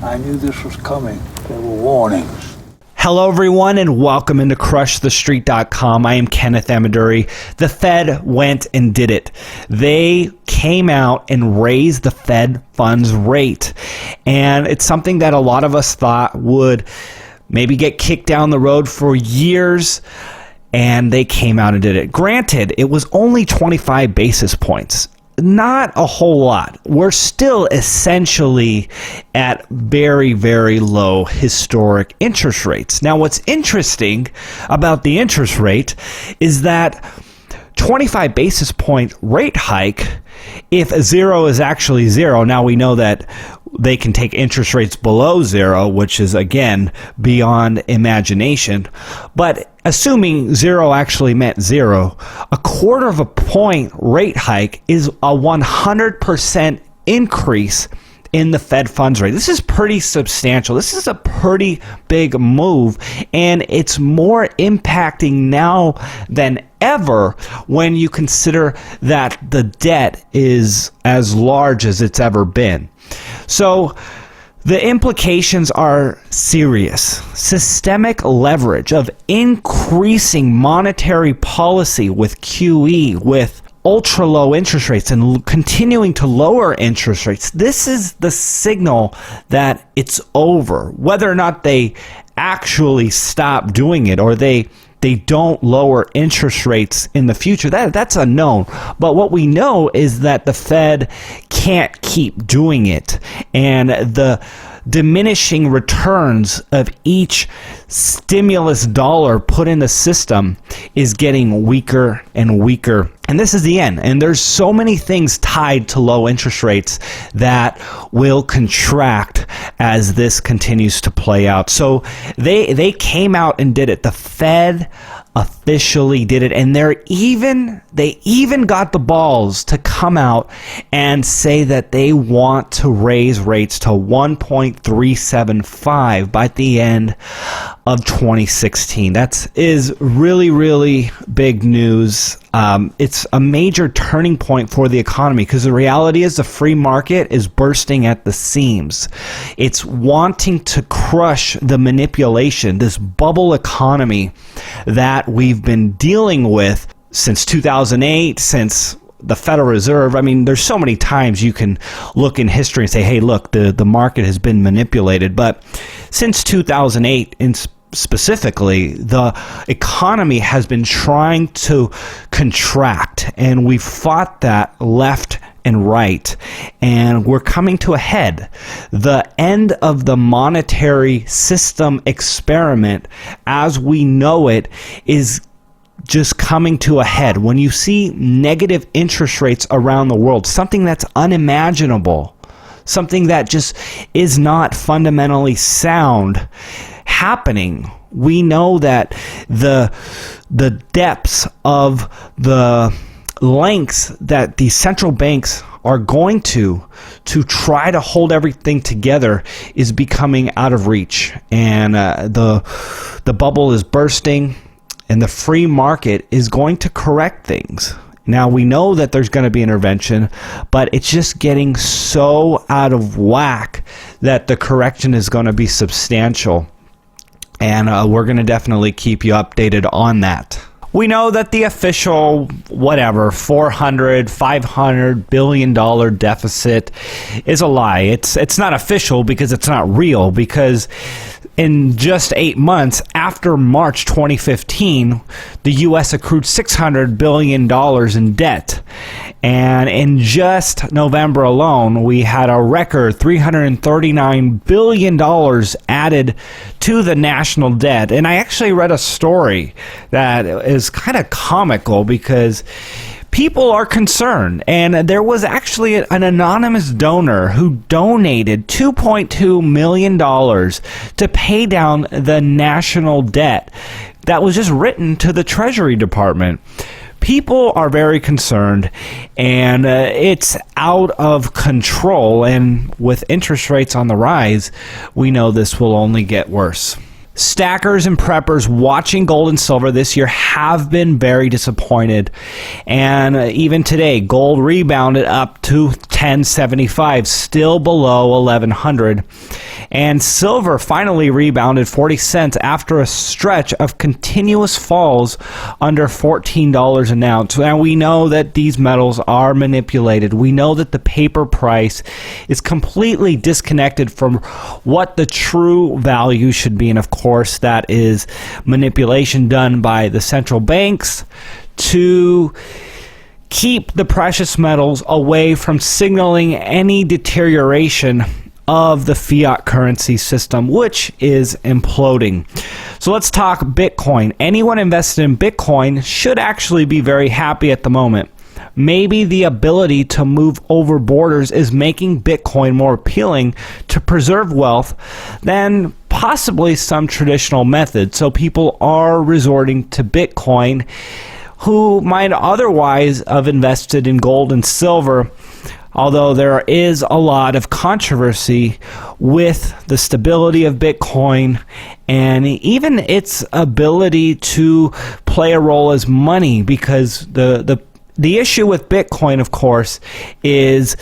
I knew this was coming. There were warnings. Hello, everyone, and welcome into CrushTheStreet.com. I am Kenneth Amaduri. The Fed went and did it. They came out and raised the Fed funds rate. And it's something that a lot of us thought would maybe get kicked down the road for years. And they came out and did it. Granted, it was only 25 basis points. Not a whole lot. We're still essentially at very, very low historic interest rates. Now, what's interesting about the interest rate is that 25 basis point rate hike, if zero is actually zero, now we know that they can take interest rates below zero, which is, again, beyond imagination. But assuming zero actually meant zero, a quarter of a point rate hike is a 100% increase in the Fed funds rate. This is pretty substantial. This is a pretty big move, and it's more impacting now than ever when you consider that the debt is as large as it's ever been. So the implications are serious. Systemic leverage of increasing monetary policy with QE, with ultra low interest rates and continuing to lower interest rates. This is the signal that it's over. Whether or not they actually stop doing it or they don't lower interest rates in the future, that's unknown. But what we know is that the Fed can't keep doing it, and the diminishing returns of each stimulus dollar put in the system is getting weaker and weaker. And this is the end. And there's so many things tied to low interest rates that will contract as this continues to play out. So they came out and did it. The Fed officially did it, and they even got the balls to come out and say that they want to raise rates to 1.375 by the end of 2016. That is really, really big news. It's a major turning point for the economy because the reality is the free market is bursting at the seams. It's wanting to crush the manipulation, this bubble economy that we've been dealing with since 2008, since the Federal Reserve. I mean, there's so many times you can look in history and say, hey, look, the market has been manipulated. But since 2008, specifically, the economy has been trying to contract, and we've fought that left and right, and we're coming to a head. The end of the monetary system experiment as we know it is just coming to a head. When you see negative interest rates around the world, something that's unimaginable, something that just is not fundamentally sound happening, we know that the depths of the lengths that the central banks are going to try to hold everything together is becoming out of reach, and the bubble is bursting, and the free market is going to correct things. Now, we know that there's going to be intervention, but it's just getting so out of whack that the correction is going to be substantial. And we're going to definitely keep you updated on that. We know that the official, $500 billion deficit is a lie. It's not official because it's not real, because in just 8 months after March 2015, the U.S. accrued $600 billion in debt. And in just November alone, we had a record $339 billion added to the national debt. And I actually read a story that is kind of comical because people are concerned, and there was actually an anonymous donor who donated $2.2 million to pay down the national debt that was just written to the Treasury Department. People are very concerned, and it's out of control, and with interest rates on the rise, we know this will only get worse. Stackers and preppers watching gold and silver this year have been very disappointed. And even today, gold rebounded up to 1075, still below 1100. And silver finally rebounded 40 cents after a stretch of continuous falls under $14 an ounce. Now we know that these metals are manipulated. We know that the paper price is completely disconnected from what the true value should be. And of course, that is manipulation done by the central banks to keep the precious metals away from signaling any deterioration of the fiat currency system, which is imploding. So let's talk Bitcoin. Anyone invested in Bitcoin should actually be very happy at the moment. Maybe the ability to move over borders is making Bitcoin more appealing to preserve wealth than possibly some traditional methods. So people are resorting to Bitcoin who might otherwise have invested in gold and silver, although there is a lot of controversy with the stability of Bitcoin and even its ability to play a role as money, because the issue with Bitcoin, of course, is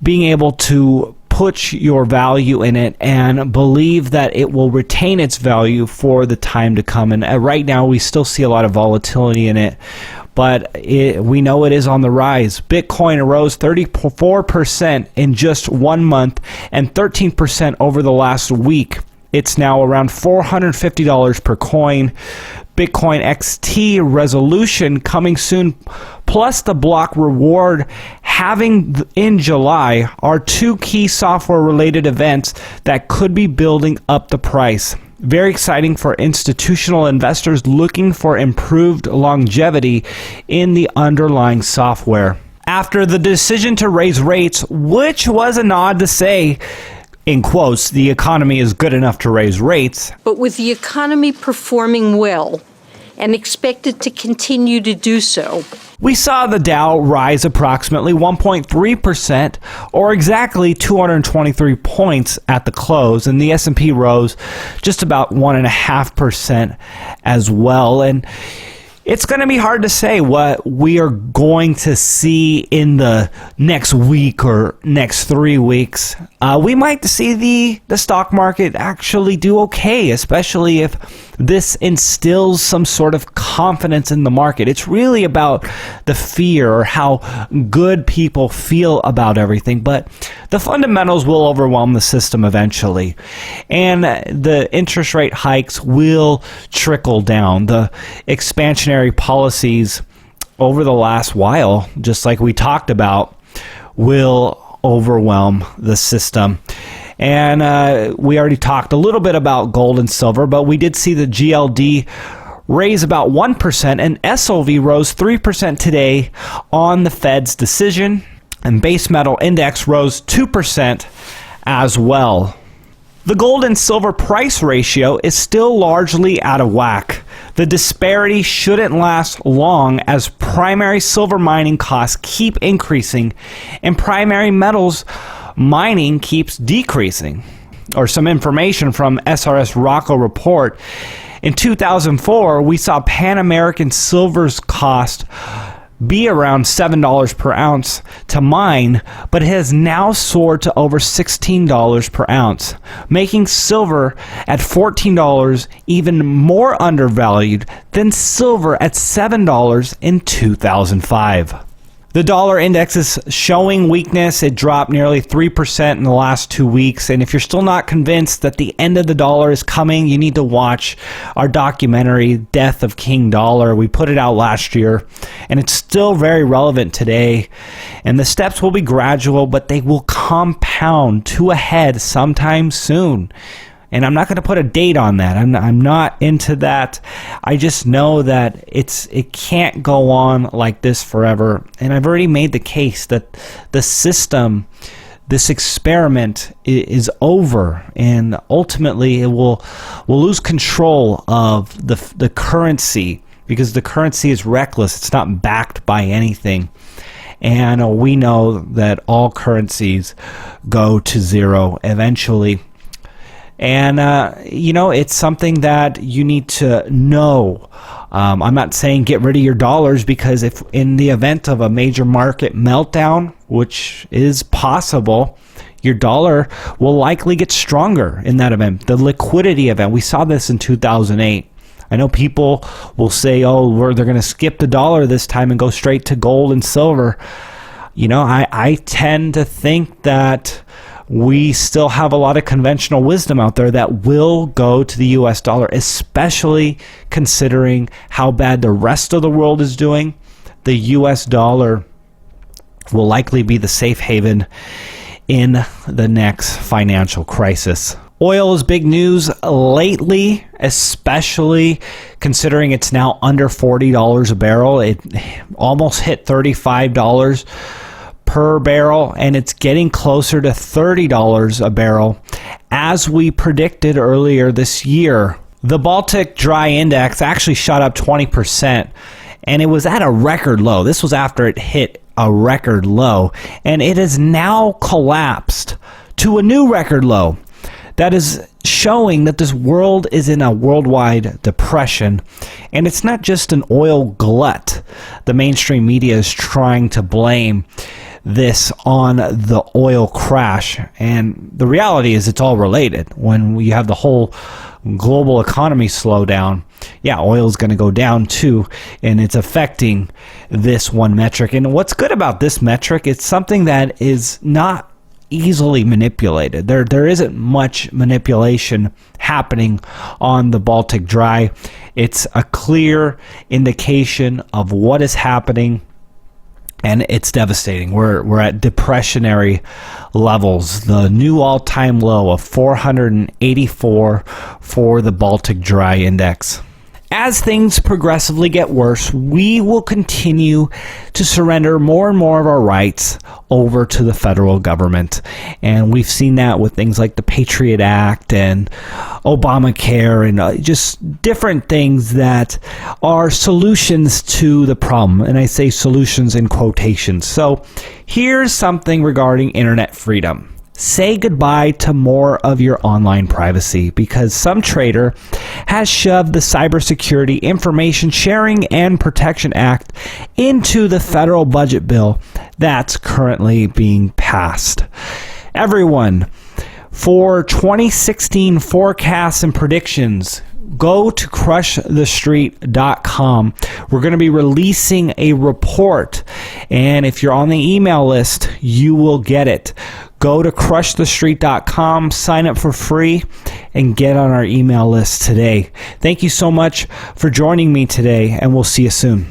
being able to put your value in it and believe that it will retain its value for the time to come. And right now we still see a lot of volatility in it, but we know it is on the rise. Bitcoin rose 34% in just 1 month and 13% over the last week. It's now around $450 per coin. Bitcoin XT resolution coming soon, plus the block reward having in July, are two key software-related events that could be building up the price. Very exciting for institutional investors looking for improved longevity in the underlying software. After the decision to raise rates, which was a nod to say, in quotes, the economy is good enough to raise rates. But with the economy performing well and expected to continue to do so, we saw the Dow rise approximately 1.3%, or exactly 223 points at the close, and the S&P rose just about 1.5% as well. And it's going to be hard to say what we are going to see in the next week or next 3 weeks. We might see the stock market actually do okay, especially if this instills some sort of confidence in the market. It's really about the fear or how good people feel about everything, but the fundamentals will overwhelm the system eventually, and the interest rate hikes will trickle down. The expansionary policies over the last while, just like we talked about, will overwhelm the system. And we already talked a little bit about gold and silver, but we did see the GLD raise about 1%, and SLV rose 3% today on the Fed's decision, and base metal index rose 2% as well. The gold and silver price ratio is still largely out of whack. The disparity shouldn't last long as primary silver mining costs keep increasing and primary metals mining keeps decreasing. Or some information from SRS Rocco report. In 2004, we saw Pan American Silver's cost be around $7 per ounce to mine, but it has now soared to over $16 per ounce, making silver at $14 even more undervalued than silver at $7 in 2005. The dollar index is showing weakness. It dropped nearly 3% in the last 2 weeks. And if you're still not convinced that the end of the dollar is coming, you need to watch our documentary, Death of King Dollar. We put it out last year, and it's still very relevant today. And the steps will be gradual, but they will compound to a head sometime soon. And I'm not going to put a date on that. I'm not into that. I just know that it can't go on like this forever. And I've already made the case that the system, this experiment, is over, and ultimately we'll lose control of the currency, because the currency is reckless. It's not backed by anything. And we know that all currencies go to zero eventually. And, it's something that you need to know. I'm not saying get rid of your dollars, because if in the event of a major market meltdown, which is possible, your dollar will likely get stronger in that event. The liquidity event, we saw this in 2008. I know people will say, oh, they're going to skip the dollar this time and go straight to gold and silver. You know, I tend to think that we still have a lot of conventional wisdom out there that will go to the US dollar, especially considering how bad the rest of the world is doing. The US dollar will likely be the safe haven in the next financial crisis. Oil is big news lately, especially considering it's now under $40 a barrel. It almost hit $35 per barrel, and it's getting closer to $30 a barrel as we predicted earlier this year. The Baltic Dry Index actually shot up 20%, and it was at a record low. This was after it hit a record low, and it has now collapsed to a new record low. That is showing that this world is in a worldwide depression, and it's not just an oil glut. The mainstream media is trying to blame this on the oil crash, and the reality is it's all related. When you have the whole global economy slow down, oil is going to go down too, and it's affecting this one metric. And what's good about this metric, it's something that is not easily manipulated. There isn't much manipulation happening on the Baltic Dry. It's a clear indication of what is happening, and it's devastating. We're at depressionary levels. The new all-time low of 484 for the Baltic Dry Index. As things progressively get worse, we will continue to surrender more and more of our rights over to the federal government. And we've seen that with things like the Patriot Act and Obamacare and just different things that are solutions to the problem. And I say solutions in quotations. So here's something regarding internet freedom. Say goodbye to more of your online privacy, because some trader has shoved the Cybersecurity Information Sharing and Protection Act into the federal budget bill that's currently being passed. Everyone, for 2016 forecasts and predictions, go to crushthestreet.com. We're going to be releasing a report, and if you're on the email list, you will get it. Go to crushthestreet.com, sign up for free, and get on our email list today. Thank you so much for joining me today, and we'll see you soon.